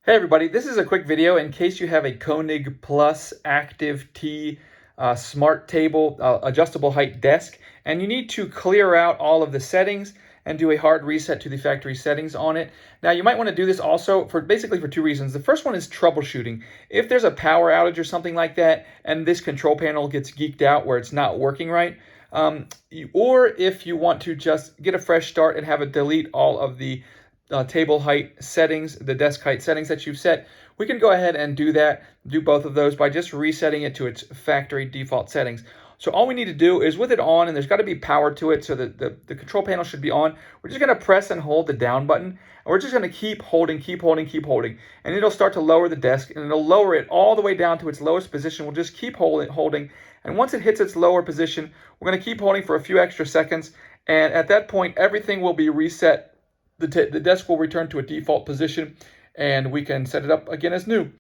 Hey everybody, this is a quick video in case you have a Konig Plus Active T smart table adjustable height desk and you need to clear out all of the settings and do a hard reset to the factory settings on it. Now you might want to do this also for basically for two reasons. The first one is troubleshooting. If there's a power outage or something like that and this control panel gets geeked out where it's not working right, or if you want to just get a fresh start and have it delete all of the table height settings, the desk height settings that you've set, we can go ahead and do that, do both of those by just resetting it to its factory default settings. So all we need to do is with it on, and there's got to be power to it, so that the control panel should be on, we're just going to press and hold the down button, and we're just going to keep holding, and it'll start to lower the desk, and it'll lower it all the way down to its lowest position. We'll just keep holding, and once it hits its lower position, we're going to keep holding for a few extra seconds, and at that point, everything will be reset. The desk will return to a default position and we can set it up again as new.